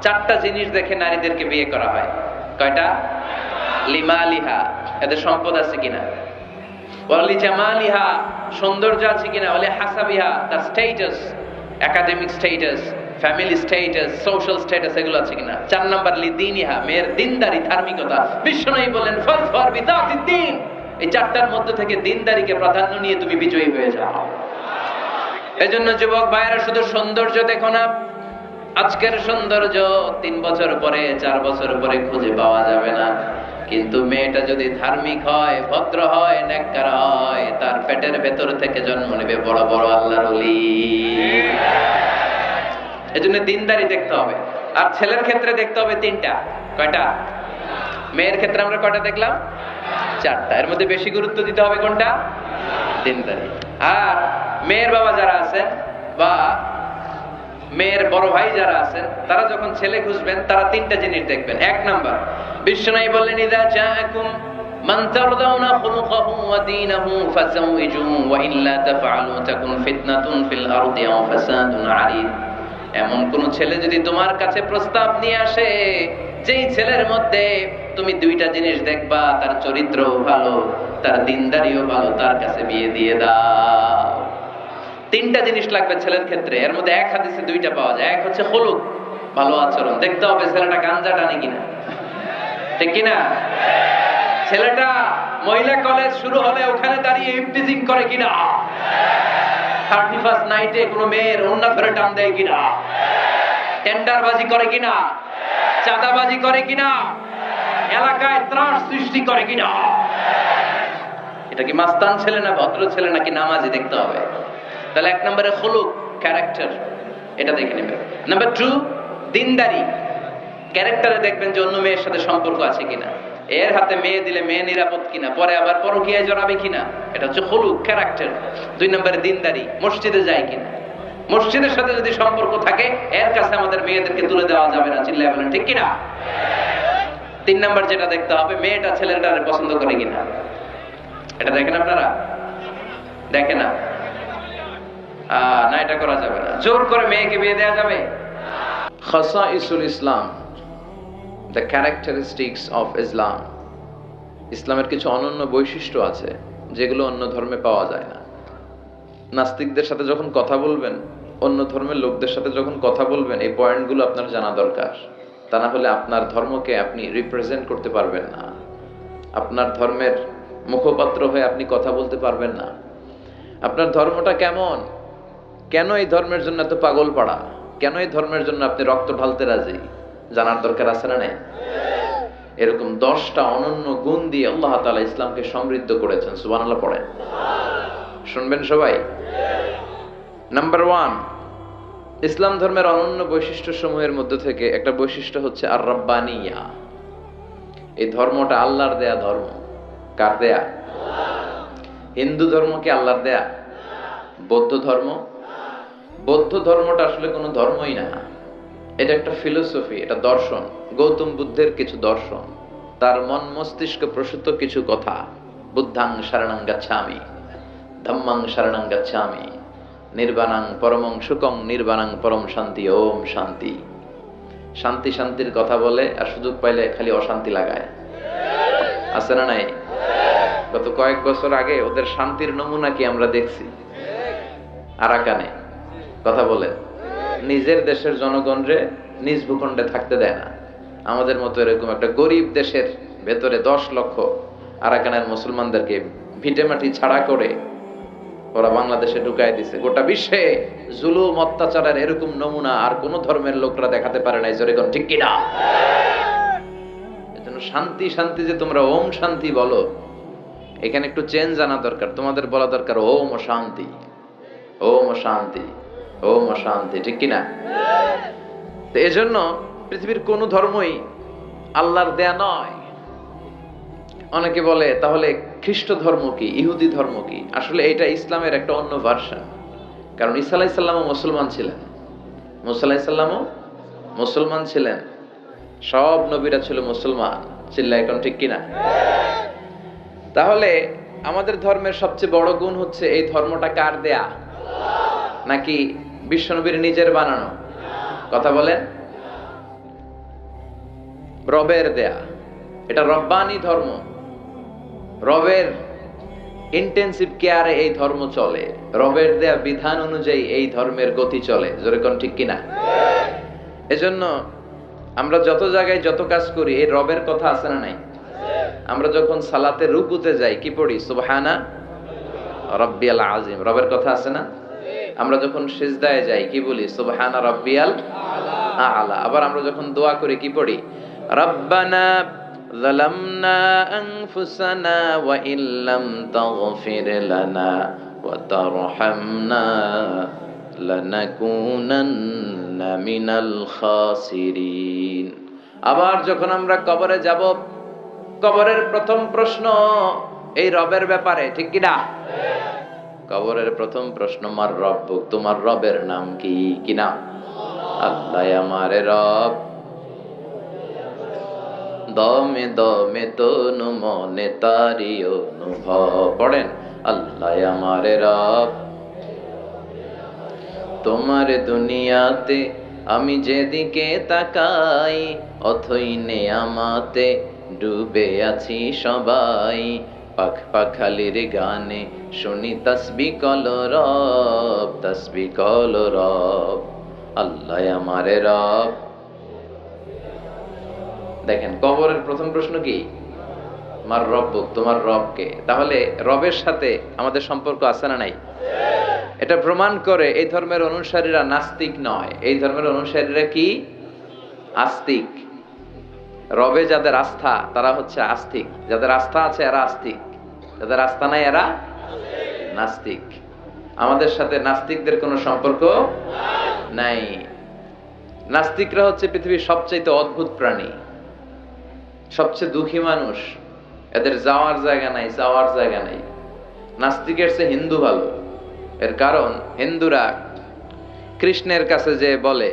4টা জিনিস দেখে নারীদেরকে বিয়ে করা হয়। কয়টা? লিমালিহা, এদের সম্পদ আছে কিনা, ওয়ালি জামালিহা, সৌন্দর্য আছে কিনা, ওয়ালি হাসাবিহা, তার status, academic status, family status, social status, এগুলো আছে কিনা। 4 নাম্বার লিদিনিহা, মেয়ের দিনদারি, ধার্মিকতা। বিশ্বনবী বলেন ফাজফার বিদাতিদ দ্বীন, এই 4টার মধ্যে থেকে দিনদারিকে প্রাধান্য নিয়ে তুমি বিজয়ী হয়ে যাও। এজন্য যুবক ভাইয়েরা, শুধু সৌন্দর্য দেখো না। আজকের সৌন্দর্য 3 বছর পরে, 4 বছর পরে খুঁজে পাওয়া যাবে না, কিন্তু মেয়েটা যদি ধার্মিক হয়, ভদ্র হয়, নেককার হয়, তার পেটের ভেতর থেকে জন্ম নেবে বড় বড় আল্লাহর ওলি। এজন্য দিনদারি দেখতে হবে। আর ছেলের ক্ষেত্রে দেখতে হবে 3টা। কয়টা? মেয়ের ক্ষেত্রে আমরা কয়টা দেখলাম? 4টা। এর মধ্যে বেশি গুরুত্ব দিতে হবে কোনটা? দিনদারি। আর মেয়ের বাবা যারা আছেন বা মেয়ের বড় ভাই যারা আছেন, তারা যখন ছেলে খুঁজবেন, তারা 3টা জিনিস দেখবেন। 1 নাম্বার, বিশ্বনবী বললেন ইযা জাআকুম মান তারদাউনা খুলুকাহু ওয়া দীনাহু ফাযাওইজুহু ওয়া ইল্লা তাফআলু তাকুন ফিতনাতুন ফিল আরদি ওয়া ফাসাদুন আরিদ। এমন কোন ছেলে যদি তোমার কাছে প্রস্তাব নিয়ে আসে, যেই ছেলের মধ্যে তুমি 2টা জিনিস দেখবা, তার চরিত্রও ভালো, তার দিনদারিও ভালো, তার কাছে বিয়ে দিয়ে দাও। 3টা জিনিস লাগবে ছেলের ক্ষেত্রে। এর মধ্যে এক হাদিসে 2টা পাওয়া যায়। এক হচ্ছে খুলুক, ভালো আচরণ। দেখতে হবে ছেলেটা গাঞ্জা টানে কিনা, ঠিক কিনা? ছেলেটা মহিলা কলেজ শুরু হলে ওখানে দাঁড়িয়ে ইফটিজিং করে কিনা, 31st নাইটে কোনো মেয়ের ওন্না ধরে টান দেয় কিনা, টেন্ডারবাজি করে কিনা, চাঁদাবাজি করে কিনা, এলাকায় ত্রাস সৃষ্টি করে কিনা। এটা কি মাস্তান ছেলে না ভদ্র ছেলে নাকি নামাজি দেখতে হবে। তাহলে 1 নম্বরে খুলুক, ক্যারেক্টার, এটা দেখে নেবেন। নাম্বার 2, দিনদারি। ক্যারেক্টারে দেখবেন যে অন্য মেয়ের সাথে সম্পর্ক আছে কিনা, এর হাতে মেয়ে দিলে মেয়ে নিরাপদ কিনা, পরে আবার পরকীয়ায় জড়াবে কিনা। এটা হচ্ছে খুলুক, ক্যারেক্টার। 2 নম্বরে দিনদারি, মসজিদে যায় কিনা। মসজিদের সাথে যদি সম্পর্ক থাকে, এর কাছে আমাদের মেয়েদেরকে তুলে দেওয়া যাবে না। চিল্লায় বলেন ঠিক কিনা? 3 নাম্বার যেটা দেখতে হবে, মেয়েটা ছেলেটারে পছন্দ করে কিনা। এটা দেখেন আপনারা? দেখে না? না, এটা করা যাবে না। জোর করে মেয়েকে বিয়ে দেওয়া যাবে? খাসাইসুল ইসলাম, দ্য ক্যারেক্টারিস্টিক্স অফ ইসলাম। ইসলামের কিছু অনন্য বৈশিষ্ট্য আছে যেগুলো অন্য ধর্মে পাওয়া যায় না। নাস্তিকদের সাথে যখন কথা বলবেন, অন্য ধর্মের লোকদের সাথে যখন কথা বলবেন, এই পয়েন্টগুলো আপনার জানা দরকার। তা না হলে আপনার ধর্মকে আপনি রিপ্রেজেন্ট করতে পারবেন না, আপনার ধর্মের মুখপাত্র হয়ে আপনি কথা বলতে পারবেন না। আপনার ধর্মটা কেমন, কেন এই ধর্মের জন্য এত পাগল পাড়া, কেন এই ধর্মের জন্য আপনি রক্ত ঢালতে রাজি, জানার দরকার আছে না? এরকম 10টা অনন্য গুণ দিয়ে আল্লাহ তাআলা ইসলামকে সমৃদ্ধ করেছেন। সুবহানাল্লাহ পড়েন, শুনবেন সবাই। নাম্বার ওয়ান, ইসলাম ধর্মের অনন্য বৈশিষ্ট্য সমূহের মধ্যে থেকে একটা বৈশিষ্ট্য হচ্ছে আর রব্বানিয়া। এই ধর্মটা আল্লাহর দেয়া ধর্ম। কার দেয়া? হিন্দু ধর্ম কি আল্লাহর দেয়া? বৌদ্ধ ধর্ম? বৌদ্ধ ধর্মটা আসলে কোনো ধর্মই না, এটা একটা ফিলোসফি, এটা দর্শন। গৌতম বুদ্ধের কিছু দর্শন, তার মন মস্তিষ্ক প্রসূত কিছু কথা। বুদ্ধাং শরণং গচ্ছামি, ধম্মাং শরণং গচ্ছামি, নির্বাণাং পরমং সুখং, নির্বাণাং পরম শান্তি, ওম শান্তি। শান্তি শান্তির কথা বলে আর সুযোগ পাইলে খালি অশান্তি লাগায়, আছে না নাই? গত কয়েক বছর আগে ওদের শান্তির নমুনা কি আমরা দেখছি? আরাকানে কথা বলে নিজের দেশের জনগণরে নিজ ভূখণ্ডে থাকতে দেয় না। আমাদের মতো এরকম একটা গরিব দেশের ভেতরে 10 লক্ষ আরাকানের মুসলমানদেরকে ভিটেমাটি ছাড়া করে ওরা বাংলাদেশে ঢুকাই দিছে। গোটা বিশ্বে জুলুম অত্যাচারের এরকম নমুনা আর কোন ধর্মের লোকরা দেখাতে পারে নাই। জোরেগণ ঠিক কিনা? এজন্য শান্তি শান্তি যে তোমরা ওম শান্তি বলো, এখানে একটু চেঞ্জ আনা দরকার। তোমাদের বলা দরকার ওম শান্তি, ওম শান্তি, ওম শান্তি, ঠিক কিনা? তো এজন্য পৃথিবীর কোন ধর্মই আল্লাহর দেয়া নয়। অনেকে বলে তাহলে খ্রিস্ট ধর্ম কি, ইহুদি ধর্ম কি? আসলে এটা ইসলামের একটা অন্য ভার্সন। কারণ ঈসা আলাইহিস সালামও মুসলমান ছিলেন, মুসা আলাইহিস সালামও মুসলমান ছিলেন, সব নবীরা ছিল মুসলমান। চিল্লায় এখন ঠিক কিনা? তাহলে আমাদের ধর্মের সবচেয়ে বড় গুণ হচ্ছে এই ধর্মটা কার দেয়া? নাকি বিশ্বনবীর নিজের বানানো? কথা বলেন। রবের দেয়া, এটা রব্বানি ধর্ম। রবের ইন্টেন্সিভ কেয়ারে এই ধর্ম চলে, রবের দেয়া বিধান অনুযায়ী এই ধর্মের গতি চলে। জোরে কোন ঠিক কিনা? এজন্য আমরা যত জায়গায় যত কাজ করি এই রবের কথা আছে না নাই? আমরা যখন সালাতে রুকুতে যাই কি পড়ি? সুবহানা রাব্বিয়াল আযীম, রবের কথা আছে না? আমরা যখন সিজদায় যাই কি বলি? সুবহানা রাব্বিয়াল আ'লা। আবার আমরা যখন দোয়া করি কি পড়ি? রব্বানা যালামনা আনফুসানা ওয়া ইল্লাম তাগফির লানা ওয়া তারহামনা লানাকুনান্না মিনাল খাসিরিন। আবার যখন আমরা কবরে যাব, কবরের প্রথম প্রশ্ন এই রবের ব্যাপারে, ঠিক কি না? কবরের প্রথম প্রশ্ন মার রব্বুক, তোমার রবের নাম কি? কি নাম? আল্লাহ আমারে রব। দমে দমে তনু মনে তারি অনুভব। পড়েন, আল্লাহ আমারে রব। তোমার দুনিয়াতে আমি যেদিকে তাকাই, অথই নেয়ামতে ডুবে আছি সবাই। পাখ পাখালির গানে শুনি তাসবিহ কলরব, তাসবিহ কলরব। আল্লাহ আমারে রব। দেখেন কবরের প্রথম প্রশ্ন কি? মার রব্বুক, তোমার রবকে। তাহলে রবের সাথে আমাদের সম্পর্ক আছে না নাই? এটা প্রমাণ করে এই ধর্মের অনুসারীরা নাস্তিক নয়। এই ধর্মের অনুসারীরা কি? আস্তিক। রবে যাদের আস্থা তারা হচ্ছে আস্তিক, যাদের আস্থা আছে এরা আস্তিক, যাদের আস্থা নাই এরা নাস্তিক। আমাদের সাথে নাস্তিকদের কোনো সম্পর্ক নাই। নাস্তিকরা হচ্ছে পৃথিবীর সবচেয়ে অদ্ভুত প্রাণী, সবচেয়ে দুঃখী মানুষ। এদের যাওয়ার জায়গা নাই, যাওয়ার জায়গা নাই। নাস্তিকের চেয়ে হিন্দু ভালো। এর কারণ হিন্দুরা কৃষ্ণের কাছে যে বলে,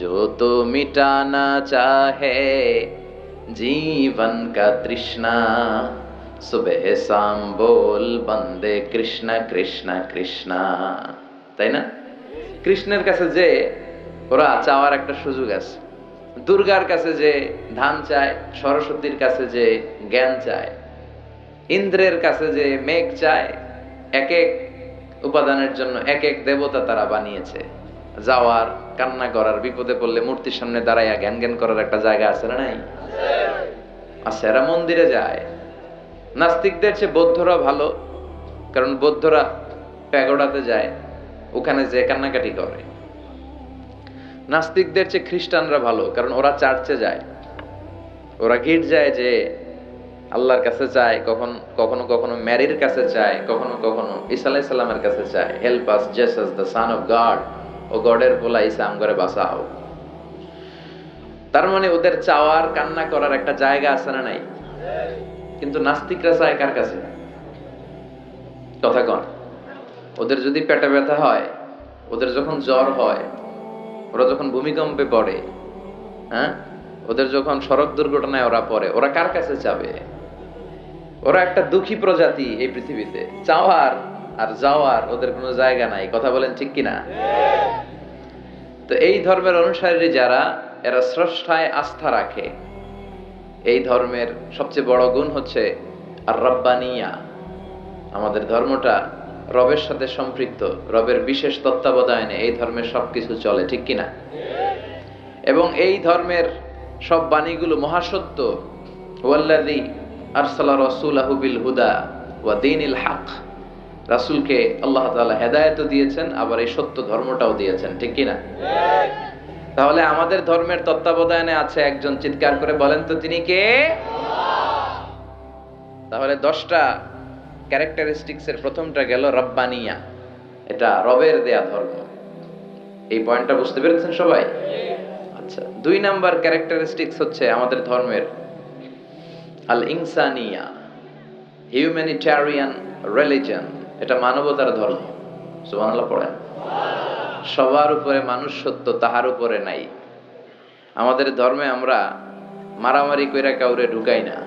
जो तो मिटाना चाहे जीवन का तृष्णा, सुबह शाम बोल बंदे कृष्ण कृष्ण कृष्ण। তাই না? কৃষ্ণের কাছে যে ওরা চাওয়ার একটা সুযোগ আছে। দুর্গার কাছে যে ধান চায়, সরস্বতীর কাছে যে জ্ঞান চায়, ইন্দ্রের কাছে যে মেঘ চায়, এক এক উপাদানের জন্য এক এক দেবতা তারা বানিয়েছে। যাওয়ার, কান্না করার, বিপদে পড়লে মূর্তির সামনে দাঁড়াইয়া জ্ঞান জ্ঞান করার একটা জায়গা আছে না নাই? আছে। এরা মন্দিরে যায়। নাস্তিকদের চেয়ে বৌদ্ধরা ভালো, কারণ বৌদ্ধরা প্যাগোডাতে যায়, ওখানে যে কান্নাকাটি করে। নাস্তিকদের চেয়ে খ্রিস্টানরা ভালো, কারণ ওরা চার্চে যায়, ওরা গির্জায় যে আল্লাহর কাছে চায়, কখনো কখনো ম্যারির কাছে চায়, কখনো কখনো ঈসা আলাইহিস সালামের কাছে চায়, help us Jesus the son of God, ও গডের পোলা ঈসা আমগরে বাঁচাও। তার মানে ওদের চাওয়ার কান্না করার একটা জায়গা আছে না নাই? কিন্তু নাস্তিকরা চায় কার কাছে? কথা কন। ওদের যদি পেটে ব্যথা হয়, ওদের যখন জ্বর হয়, ওরা যখন ভূমিকম্পে পড়ে, হ্যাঁ, ওদের যখন সড়ক দুর্ঘটনায় ওরা পড়ে, ওরা কার কাছে যাবে? ওরা একটা দুঃখী প্রজাতি এই পৃথিবীতে, চাওয়ার আর যাওয়ার ওদের কোনো জায়গা নাই। কথা বলেন ঠিক কিনা? তো এই ধর্মের অনুসারী যারা, এরা স্রষ্টায় আস্থা রাখে। এই ধর্মের সবচেয়ে বড় গুণ হচ্ছে আর রব্বানিয়া। আমাদের ধর্মটা রবের সাথে সম্পৃক্ত, রবের বিশেষ তত্ত্বাবধানে এই ধর্মের সবকিছু চলে, ঠিক কিনা? এবং এই ধর্মের সব বাণীগুলো মহাসত্য। ওয়াল্লাযী আরসালা রাসূলাহু বিল হুদা ওয়া দীনিল হক। রাসূলকে আল্লাহ তাআলা হেদায়েত দিয়েছেন, আবার এই সত্য ধর্মটাও দিয়েছেন, ঠিক কিনা? তাহলে আমাদের ধর্মের তত্ত্বাবধানে আছে একজন, চিৎকার করে বলেন তো তিনি কে? তাহলে 10টা ক্যারেক্টারিস্টিক্স এর প্রথমটা গেল রব্বানিয়া, এটা রবের দেয়া ধর্ম। এই পয়েন্টটা বুঝতে পেরেছেন সবাই? আচ্ছা, 2 নাম্বার ক্যারেক্টারিস্টিক্স হচ্ছে আমাদের ধর্মের আল ইনসানিয়া, হিউম্যানিটেরিয়ান রিলিজিয়ন। এটা মানবতার ধর্ম। সুবহানাল্লাহ পড়েন। সবার উপরে মানুষ সত্য, তাহার উপরে নাই। আমাদের ধর্মে আমরা মারামারি কইরা কাউরে ঢুকাই না,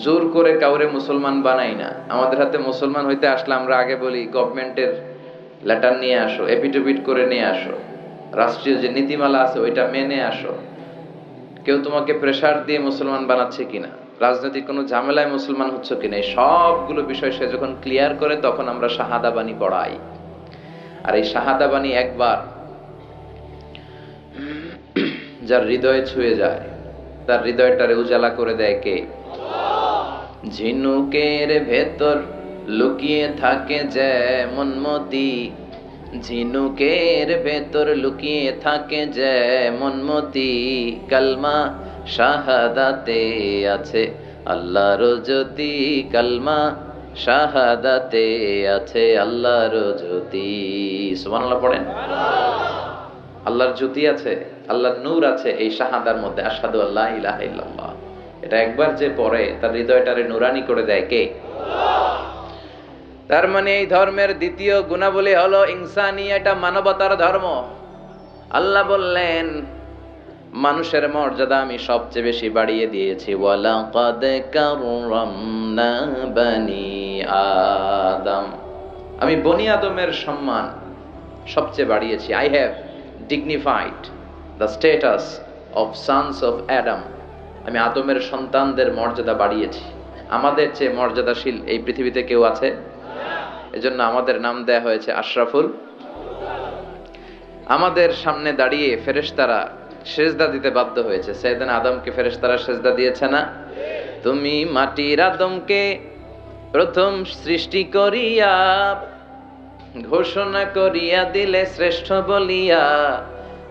জোর করে কাউরে মুসলমান বানাই না। আমাদের হাতে মুসলমান হইতে আসলে আমরা আগে বলি গভর্নমেন্টের লেটার নিয়ে আসো, এপিটুপিট করে নিয়ে আসো, রাষ্ট্রীয় যে নীতিমালা আছে ওইটা মেনে আসো। কেউ তোমাকে প্রেসার দিয়ে মুসলমান বানাচ্ছে কিনা, রাজনৈতিক কোনো ঝামেলায় মুসলমান হচ্ছ কিনা, এই সবগুলো বিষয় সে যখন ক্লিয়ার করে তখন আমরা শাহাদা বাণী পড়াই। আর এই শাহাদা বাণী একবার যার হৃদয়ে ছুঁয়ে যায়, তার হৃদয়টারে উজালা করে দেয় কে? ঝিনুকের ভেতর লুকিয়ে থাকে যেমন মতি, ঝিনুকের ভেতর লুকিয়ে থাকে যেমন মতি, কালমা শাহাদাতে আছে আল্লাহর জ্যোতি, কালমা শাহাদাতে আছে আল্লাহর জ্যোতি। সুবহানাল্লাহ পড়েন। আল্লাহর জ্যোতি আছে, আল্লাহর নূর আছে এই শাহাদার মধ্যে, আশহাদু আল্লা ইলাহা ইল্লাল্লাহ। এটা একবার যে পড়ে তার হৃদয়টারে নুরানি করে দেয় কে? তার মানে এই ধর্মের দ্বিতীয় গুণাবলী হলো ইনসানিয়া, এটা মানবতার ধর্ম। আল্লাহ বললেন মানুষের মর্যাদা আমি সবচেয়ে বেশি বাড়িয়ে দিয়েছি, ওয়ালাকাদ কাররামনা বানি আদম। আমি বনি আদমের সম্মান সবচেয়ে বাড়িয়েছি। I have dignified the status of sons of Adam. আমি আদমের সন্তানদের মর্যাদা বাড়িয়েছি। আমাদের চেয়ে মর্যাদাশীল এই পৃথিবীতে কেউ আছে? এজন্য আমাদের নাম দেয়া হয়েছে আশরাফুল। আমাদের সামনে দাঁড়িয়ে ফেরেশতারা সেজদা দিতে বাধ্য হয়েছে। সাইয়েদনা আদমকে ফেরেশতারা সেজদা দিয়েছে না? তুমি মাটির আদমকে প্রথম সৃষ্টি করিয়া ঘোষণা করিয়া দিলে শ্রেষ্ঠ বলিয়া,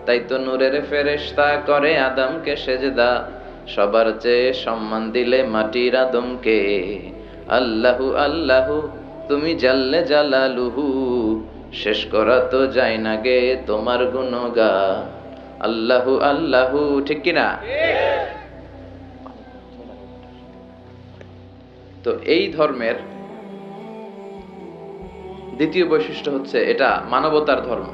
তাই তো নূরের ফেরেশতা করে আদমকে সেজদা, সবার চেয়ে সম্মান দিলে মাটির আদমকে। আল্লাহু আল্লাহু তুমি জাল্লে জালালুহু, শেষ করা তো যায় না গে তোমার গুণগান। আল্লাহু আল্লাহু, ঠিক কিনা? তো এই ধর্মের দ্বিতীয় বৈশিষ্ট্য হচ্ছে এটা মানবতার ধর্ম।